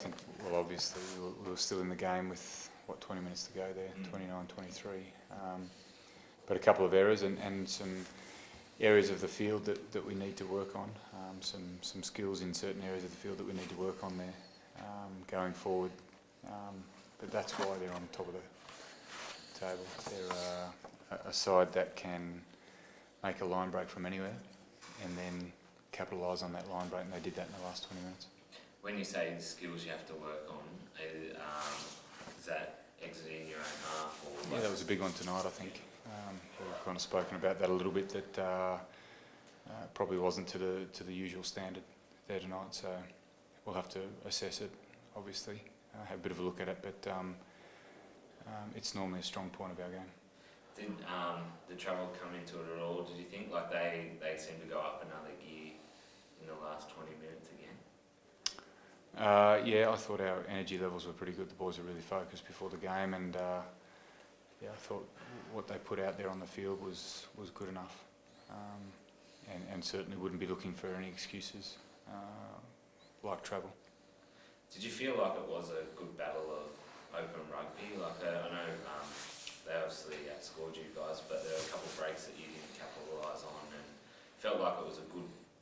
I think, well, obviously we were still in the game with, 20 minutes to go there, 29-23. But a couple of errors and some areas of the field that we need to work on, some skills in certain areas of the field that we need to work on there going forward. But that's why they're on top of the table. They're a side that can make a line break from anywhere and then capitalise on that line break, and they did that in the last 20 minutes. When you say the skills you have to work on, is that exiting your own half? Or yeah, that was a big one tonight, I think. We've kind of spoken about that a little bit, that probably wasn't to the usual standard there tonight, so we'll have to assess it, obviously, have a bit of a look at it, but it's normally a strong point of our game. Did the travel come into it at all? Did you think like they seem to go up another gear in the last 20 minutes again? Yeah, I thought our energy levels were pretty good. The boys were really focused before the game, and yeah, I thought what they put out there on the field was good enough, and certainly wouldn't be looking for any excuses like travel. Did you feel like it was a good battle of open rugby? Like I know they obviously outscored you guys, but there were a couple of breaks that you didn't capitalise on, and felt like it was a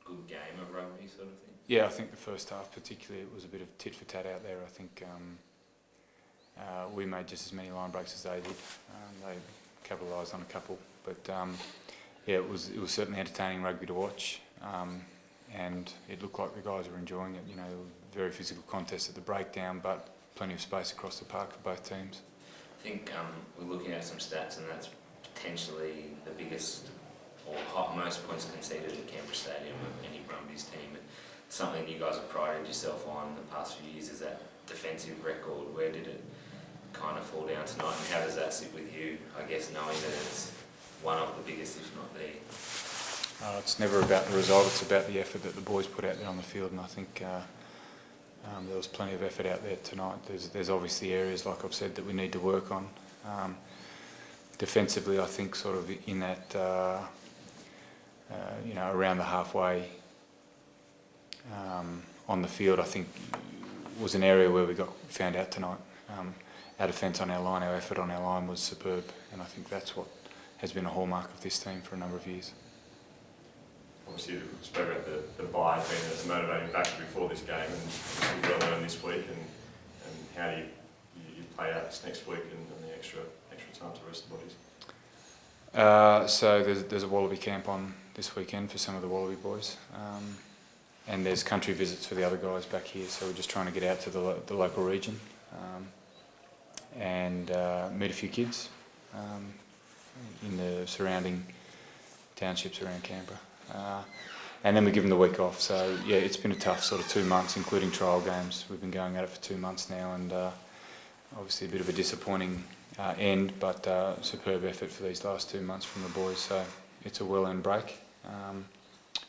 good game of rugby sort of thing. Yeah, I think the first half particularly, it was a bit of tit for tat out there. I think we made just as many line breaks as they did. They capitalised on a couple, but yeah, it was certainly entertaining rugby to watch, and it looked like the guys were enjoying it. You know, very physical contest at the breakdown, but plenty of space across the park for both teams. I think we're looking at some stats, and that's potentially the biggest or most points conceded at Canberra Stadium of any Brumbies team. Something you guys have prided yourself on in the past few years is that defensive record. Where did it kind of fall down tonight, and how does that sit with you, I guess, knowing that it's one of the biggest, if not the... It's never about the result, it's about the effort that the boys put out there on the field, and I think there was plenty of effort out there tonight. There's obviously areas, like I've said, that we need to work on. Defensively, I think sort of in that, you know, around the halfway on the field, I think was an area where we got found out tonight. Our defence on our line, our effort on our line was superb, and I think that's what has been a hallmark of this team for a number of years. Obviously, you spoke about the bye being as a motivating factor before this game, and you well earned this week, and how do you play out this next week and the extra time to rest the bodies? So there's a Wallaby camp on this weekend for some of the Wallaby boys. And there's country visits for the other guys back here, so we're just trying to get out to the local region and meet a few kids in the surrounding townships around Canberra. And then we give them the week off. So yeah, it's been a tough sort of 2 months, including trial games. We've been going at it for 2 months now, and obviously a bit of a disappointing end, but superb effort for these last 2 months from the boys. So it's a well-earned break,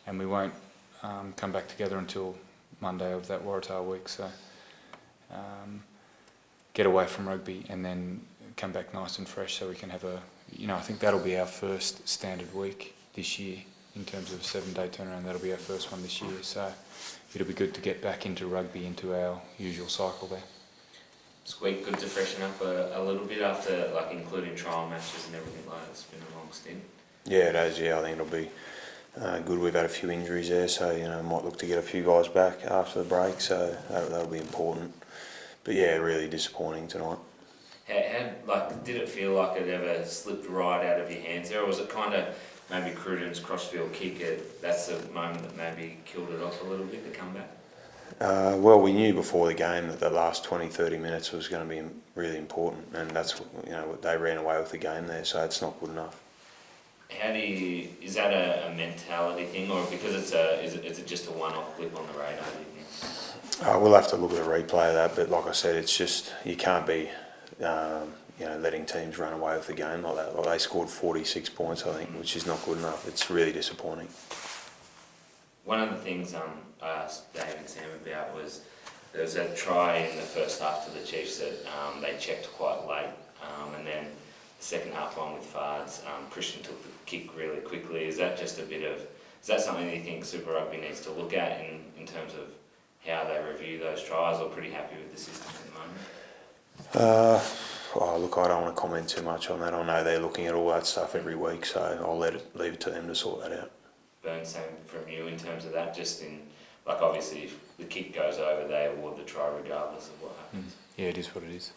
and we won't come back together until Monday of that Waratah week, so get away from rugby and then come back nice and fresh so we can have I think that'll be our first standard week this year in terms of a 7-day turnaround. That'll be our first one this year, so it'll be good to get back into rugby, into our usual cycle there. This week good to freshen up a little bit after, like, including trial matches and everything like that. It's been a long stint. Yeah, it has. Yeah, I think it'll be good. We've had a few injuries there, so might look to get a few guys back after the break, so that'll be important. But yeah, really disappointing tonight. How did it feel like it ever slipped right out of your hands there, or was it kind of maybe Cruden's crossfield kick? That's the moment that maybe killed it off a little bit, the comeback? Well, we knew before the game that the last 20-30 minutes was going to be really important, and that's they ran away with the game there, so it's not good enough. Is that a mentality thing, or because is it just a one-off blip on the radar? We'll have to look at a replay of that, but like I said, it's just you can't be letting teams run away with the game like that. Like they scored 46 points, I think, which is not good enough. It's really disappointing. One of the things I asked Dave and Sam about was there was a try in the first half to the Chiefs that they checked quite late, and then the second half one with Fards, Christian took the kick really quickly. Is that something that you think Super Rugby needs to look at in terms of how they review those tries, or pretty happy with the system at the moment? Look, I don't want to comment too much on that. I know they're looking at all that stuff every week, so I'll leave it to them to sort that out. Burn, same from you in terms of that, just in, like obviously if the kick goes over, they award the try regardless of what happens. Yeah, it is what it is.